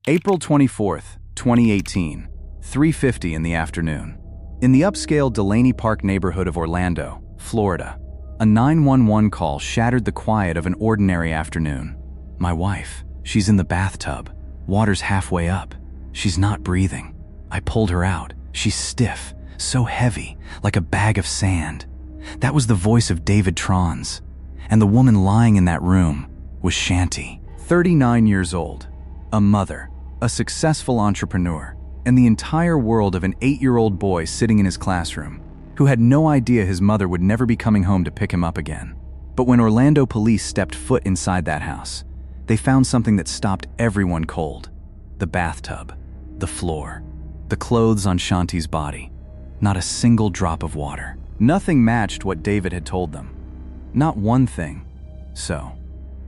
April 24th, 2018, 3:50 in the afternoon. In the upscale Delaney Park neighborhood of Orlando, Florida, a 911 call shattered the quiet of an ordinary afternoon. My wife, she's in the bathtub. Water's halfway up. She's not breathing. I pulled her out. She's stiff, so heavy, like a bag of sand. That was the voice of David Tronnes. And the woman lying in that room was Shanti, 39 years old, a mother, a successful entrepreneur, and the entire world of an 8-year-old boy sitting in his classroom, who had no idea his mother would never be coming home to pick him up again. But when Orlando police stepped foot inside that house, they found something that stopped everyone cold. The bathtub, the floor, the clothes on Shanti's body. Not a single drop of water. Nothing matched what David had told them. Not one thing. So,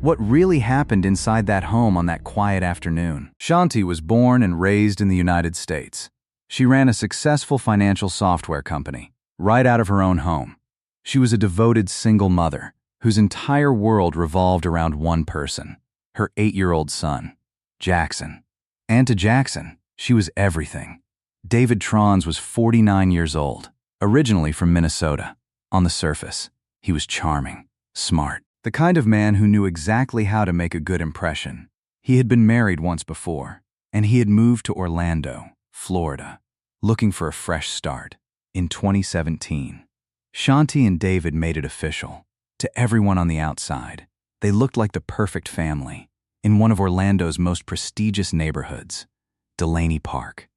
what really happened inside that home on that quiet afternoon? Shanti was born and raised in the United States. She ran a successful financial software company, right out of her own home. She was a devoted single mother, whose entire world revolved around one person, her 8-year-old son, Jackson. And to Jackson, she was everything. David Tronnes was 49 years old, originally from Minnesota. On the surface, he was charming, smart, the kind of man who knew exactly how to make a good impression. He had been married once before, and he had moved to Orlando, Florida, looking for a fresh start. In 2017, Shanti and David made it official. To everyone on the outside, they looked like the perfect family in one of Orlando's most prestigious neighborhoods, Delaney Park.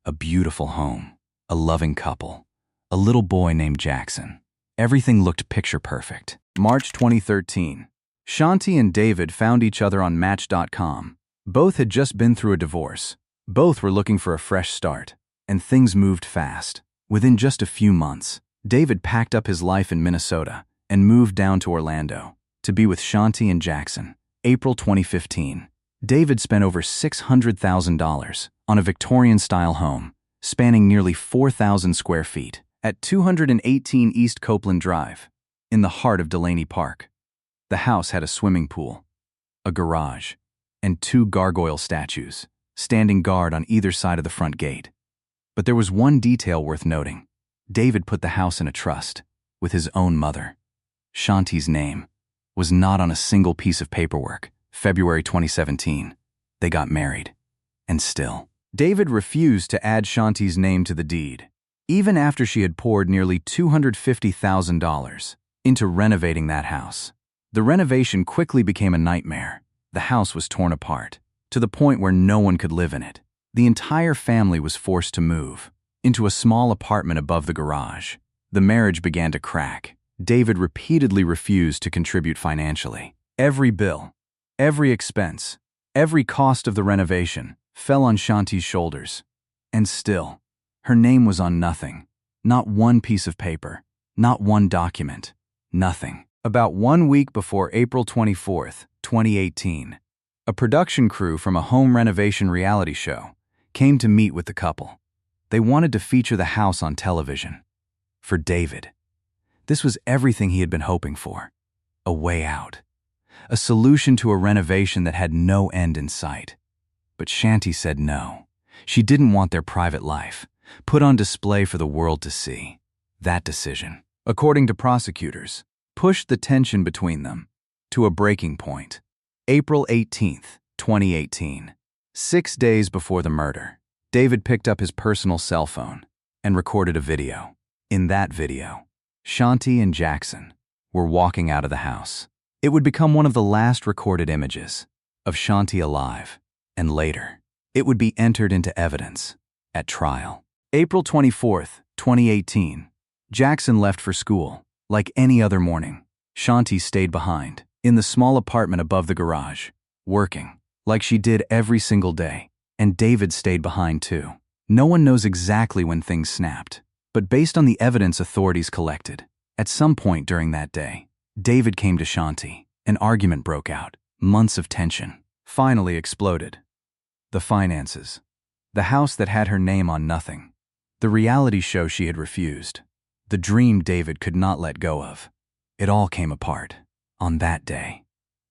A beautiful home, a loving couple, a little boy named Jackson. Everything looked picture perfect. March 2013. Shanti and David found each other on Match.com. Both had just been through a divorce. Both were looking for a fresh start, and things moved fast. Within just a few months, David packed up his life in Minnesota and moved down to Orlando to be with Shanti and Jackson. April 2015. David spent over $600,000 on a Victorian-style home, spanning nearly 4,000 square feet, at 218 East Copeland Drive, in the heart of Delaney Park. The house had a swimming pool, a garage, and 2 gargoyle statues, standing guard on either side of the front gate. But there was one detail worth noting. David put the house in a trust, with his own mother. Shanti's name was not on a single piece of paperwork. February 2017, they got married. And still, David refused to add Shanti's name to the deed, even after she had poured nearly $250,000 into renovating that house. The renovation quickly became a nightmare. The house was torn apart, to the point where no one could live in it. The entire family was forced to move into a small apartment above the garage. The marriage began to crack. David repeatedly refused to contribute financially. Every bill, every expense, every cost of the renovation fell on Shanti's shoulders. And still, her name was on nothing. Not one piece of paper, not one document, nothing. About 1 week before April 24th, 2018, a production crew from a home renovation reality show came to meet with the couple. They wanted to feature the house on television. For David, this was everything he had been hoping for. A way out. A solution to a renovation that had no end in sight. But Shanti said no. She didn't want their private life put on display for the world to see. That decision, according to prosecutors, pushed the tension between them to a breaking point. April 18th, 2018. 6 days before the murder, David picked up his personal cell phone and recorded a video. In that video, Shanti and Jackson were walking out of the house. It would become one of the last recorded images of Shanti alive, and later, it would be entered into evidence at trial. April 24th, 2018. Jackson left for school. Like any other morning, Shanti stayed behind, in the small apartment above the garage, working, like she did every single day, and David stayed behind too. No one knows exactly when things snapped, but based on the evidence authorities collected, at some point during that day, David came to Shanti. An argument broke out. Months of tension finally exploded. The finances. The house that had her name on nothing. The reality show she had refused. The dream David could not let go of. It all came apart on that day.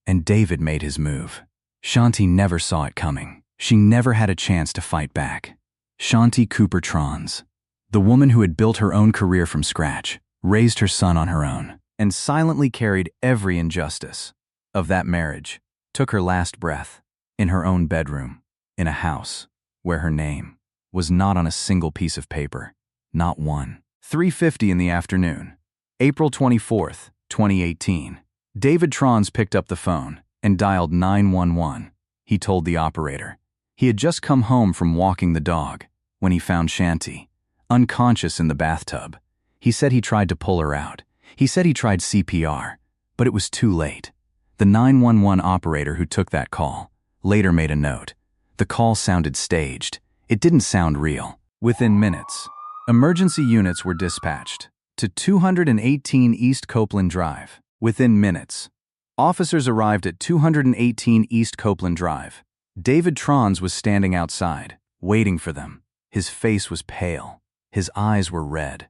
And David made his move. Shanti never saw it coming. She never had a chance to fight back. Shanti Cooper-Tronnes, the woman who had built her own career from scratch, raised her son on her own, and silently carried every injustice of that marriage, took her last breath in her own bedroom, in a house where her name was not on a single piece of paper, not one. 3:50 in the afternoon, April 24th, 2018. David Tronnes picked up the phone and dialed 911. He told the operator he had just come home from walking the dog when he found Shanti, unconscious in the bathtub. He said he tried to pull her out. He said he tried CPR, but it was too late. The 911 operator who took that call later made a note. The call sounded staged. It didn't sound real. Within minutes, emergency units were dispatched to 218 East Copeland Drive. Within minutes, officers arrived at 218 East Copeland Drive. David Tronnes was standing outside, waiting for them. His face was pale. His eyes were red.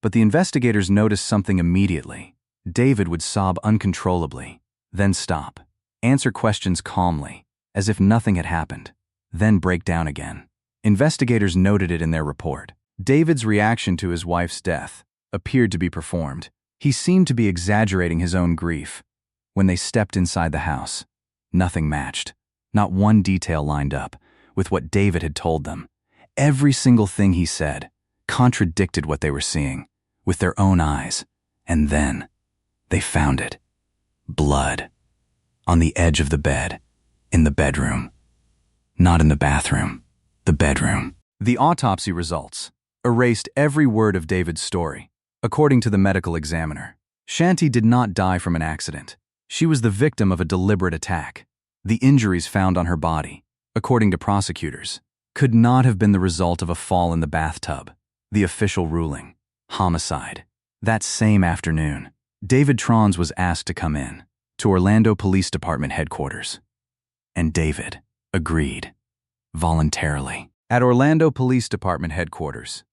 But the investigators noticed something immediately. David would sob uncontrollably, then stop, answer questions calmly, as if nothing had happened, then break down again. Investigators noted it in their report. David's reaction to his wife's death appeared to be performed. He seemed to be exaggerating his own grief. When they stepped inside the house, nothing matched. Not one detail lined up with what David had told them. Every single thing he said contradicted what they were seeing with their own eyes. And then they found it. Blood. On the edge of the bed. In the bedroom. Not in the bathroom. The bedroom. The autopsy results erased every word of David's story. According to the medical examiner, Shanti did not die from an accident. She was the victim of a deliberate attack. The injuries found on her body, according to prosecutors, could not have been the result of a fall in the bathtub. The official ruling: homicide. That same afternoon, David Tronnes was asked to come in to Orlando Police Department headquarters. And David agreed, voluntarily. At Orlando Police Department headquarters,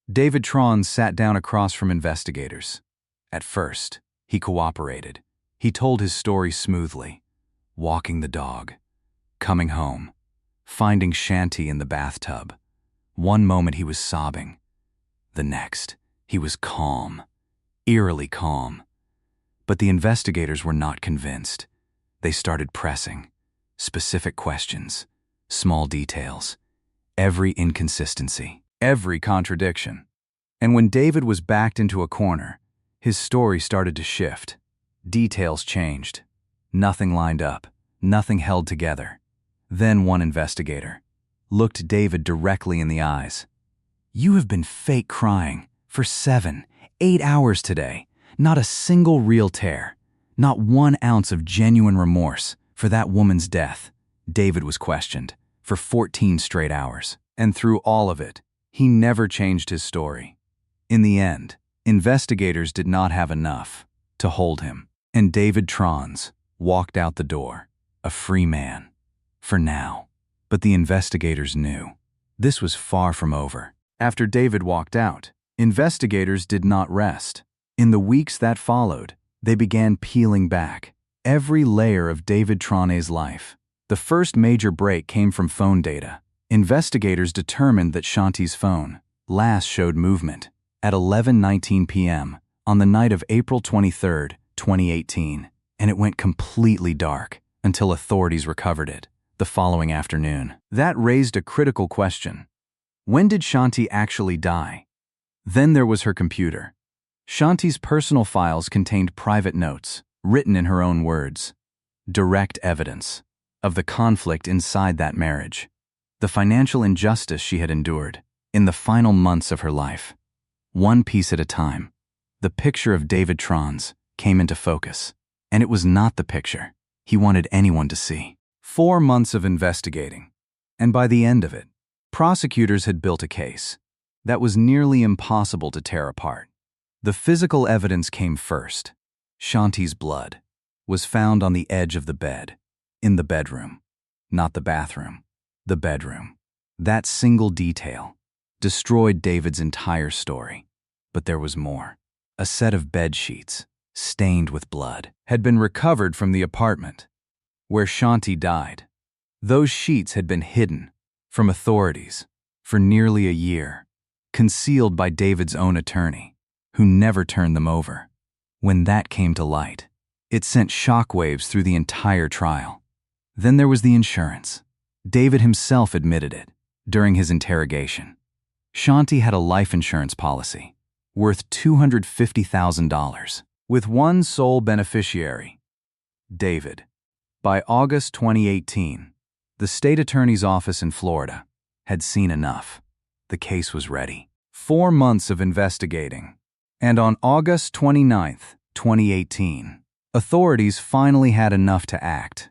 David Tronnes sat down across from investigators. At first, he cooperated. He told his story smoothly. Walking the dog, coming home, finding Shanti in the bathtub. One moment he was sobbing. The next, he was calm, eerily calm. But the investigators were not convinced. They started pressing. Specific questions, small details, every inconsistency, every contradiction. And when David was backed into a corner, his story started to shift. Details changed. Nothing lined up, nothing held together. Then one investigator looked David directly in the eyes. "You have been fake crying for 7, 8 hours today. Not a single real tear, not 1 ounce of genuine remorse for that woman's death." David was questioned for 14 straight hours. And through all of it, he never changed his story. In the end, investigators did not have enough to hold him. And David Tronnes walked out the door, a free man. For now. But the investigators knew this was far from over. After David walked out, investigators did not rest. In the weeks that followed, they began peeling back every layer of David Tronnes' life. The first major break came from phone data. Investigators determined that Shanti's phone last showed movement at 11:19 p.m. on the night of April 23, 2018, and it went completely dark until authorities recovered it the following afternoon. That raised a critical question. When did Shanti actually die? Then there was her computer. Shanti's personal files contained private notes, written in her own words. Direct evidence of the conflict inside that marriage, the financial injustice she had endured in the final months of her life. One piece at a time, the picture of David Tronnes came into focus, and it was not the picture he wanted anyone to see. 4 months of investigating, and by the end of it, prosecutors had built a case that was nearly impossible to tear apart. The physical evidence came first. Shanti's blood was found on the edge of the bed, in the bedroom, not the bathroom, the bedroom. That single detail destroyed David's entire story. But there was more. A set of bed sheets, stained with blood, had been recovered from the apartment where Shanti died. Those sheets had been hidden from authorities for nearly a year, concealed by David's own attorney, who never turned them over. When that came to light, it sent shockwaves through the entire trial. Then there was the insurance. David himself admitted it during his interrogation. Shanti had a life insurance policy worth $250,000 with one sole beneficiary, David. By August 2018, the state attorney's office in Florida had seen enough. The case was ready. 4 months of investigating. And on August 29, 2018, authorities finally had enough to act.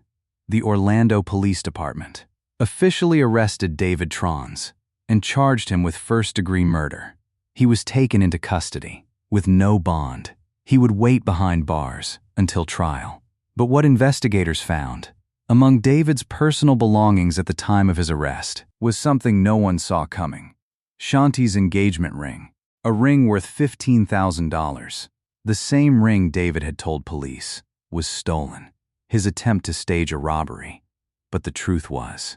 The Orlando Police Department officially arrested David Tronnes and charged him with first-degree murder. He was taken into custody with no bond. He would wait behind bars until trial. But what investigators found among David's personal belongings at the time of his arrest was something no one saw coming. Shanti's engagement ring, a ring worth $15,000. The same ring David had told police was stolen. His attempt to stage a robbery. But the truth was,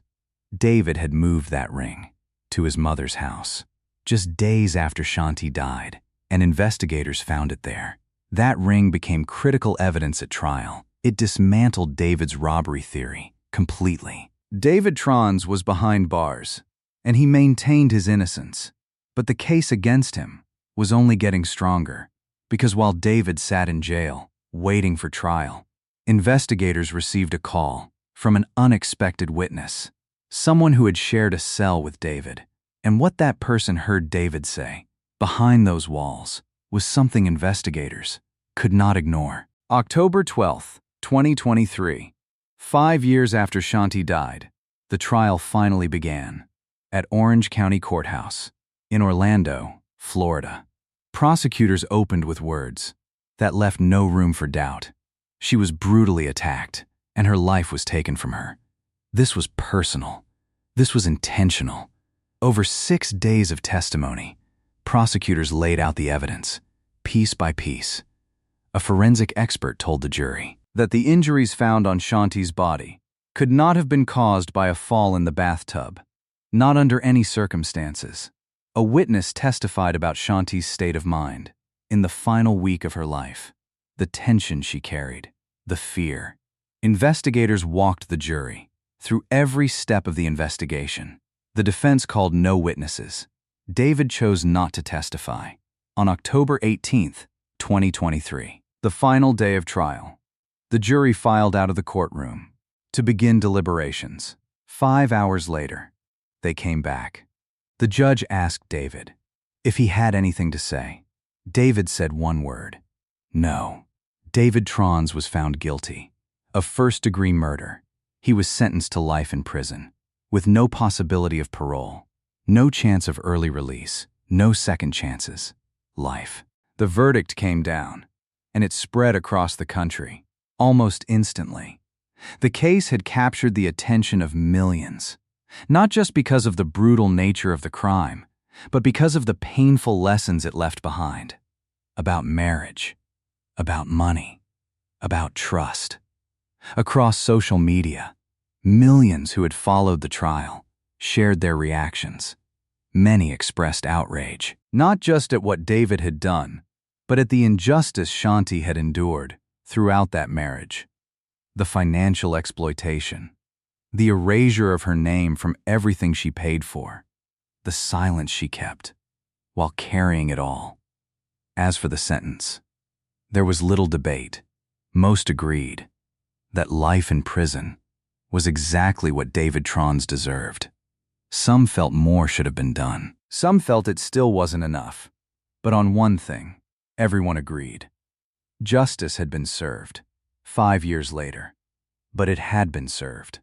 David had moved that ring to his mother's house just days after Shanti died, and investigators found it there. That ring became critical evidence at trial. It dismantled David's robbery theory completely. David Tronnes was behind bars, and he maintained his innocence. But the case against him was only getting stronger, because while David sat in jail, waiting for trial, investigators received a call from an unexpected witness, someone who had shared a cell with David. And what that person heard David say, behind those walls, was something investigators could not ignore. October 12, 2023. 5 years after Shanti died, the trial finally began at Orange County Courthouse in Orlando, Florida. Prosecutors opened with words that left no room for doubt. She was brutally attacked, and her life was taken from her. This was personal. This was intentional. Over 6 days of testimony, prosecutors laid out the evidence, piece by piece. A forensic expert told the jury that the injuries found on Shanti's body could not have been caused by a fall in the bathtub, not under any circumstances. A witness testified about Shanti's state of mind in the final week of her life, the tension she carried, the fear. Investigators walked the jury through every step of the investigation. The defense called no witnesses. David chose not to testify. On October 18, 2023, the final day of trial, the jury filed out of the courtroom to begin deliberations. 5 hours later, they came back. The judge asked David if he had anything to say. David said one word: no. David Tronnes was found guilty of first-degree murder. He was sentenced to life in prison, with no possibility of parole, no chance of early release, no second chances. Life. The verdict came down, and it spread across the country, almost instantly. The case had captured the attention of millions, not just because of the brutal nature of the crime, but because of the painful lessons it left behind. About marriage, about money, about trust. Across social media, millions who had followed the trial shared their reactions. Many expressed outrage, not just at what David had done, but at the injustice Shanti had endured throughout that marriage. The financial exploitation, the erasure of her name from everything she paid for, the silence she kept while carrying it all. As for the sentence, there was little debate. Most agreed that life in prison was exactly what David Tronnes deserved. Some felt more should have been done. Some felt it still wasn't enough. But on one thing, everyone agreed. Justice had been served 5 years later, but it had been served.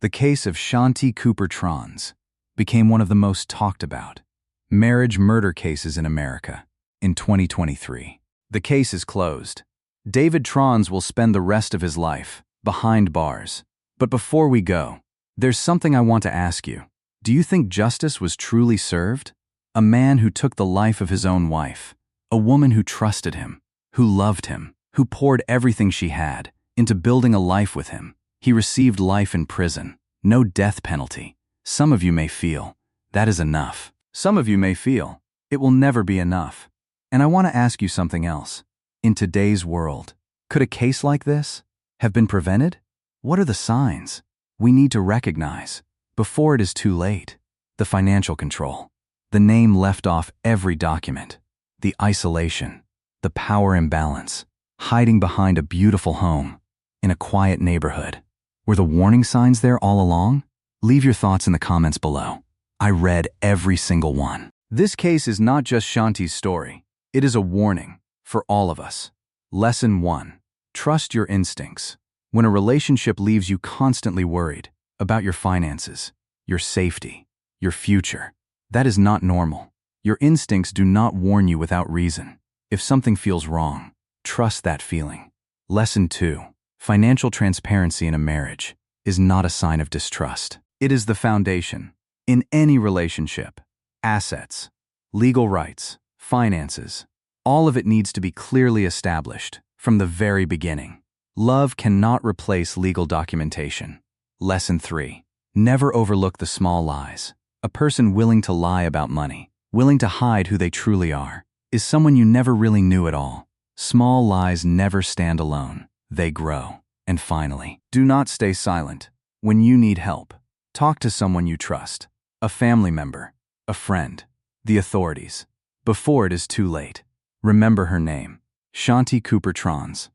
The case of Shanti Cooper-Tronnes became one of the most talked about marriage murder cases in America in 2023. The case is closed. David Tronnes will spend the rest of his life behind bars. But before we go, there's something I want to ask you. Do you think justice was truly served? A man who took the life of his own wife, a woman who trusted him, who loved him, who poured everything she had into building a life with him. He received life in prison. No death penalty. Some of you may feel, that is enough. Some of you may feel, it will never be enough. And I want to ask you something else. In today's world, could a case like this have been prevented? What are the signs we need to recognize before it is too late? The financial control, the name left off every document, the isolation, the power imbalance, hiding behind a beautiful home in a quiet neighborhood. Were the warning signs there all along? Leave your thoughts in the comments below. I read every single one. This case is not just Shanti's story. It is a warning for all of us. Lesson 1. Trust your instincts. When a relationship leaves you constantly worried about your finances, your safety, your future, that is not normal. Your instincts do not warn you without reason. If something feels wrong, trust that feeling. Lesson 2. Financial transparency in a marriage is not a sign of distrust. It is the foundation. In any relationship, assets, legal rights, finances, all of it needs to be clearly established from the very beginning. Love cannot replace legal documentation. Lesson 3. Never overlook the small lies. A person willing to lie about money, willing to hide who they truly are, is someone you never really knew at all. Small lies never stand alone. They grow. And finally, do not stay silent. When you need help, talk to someone you trust. A family member, a friend, the authorities. Before it is too late. Remember her name, Shanti Cooper-Tronnes.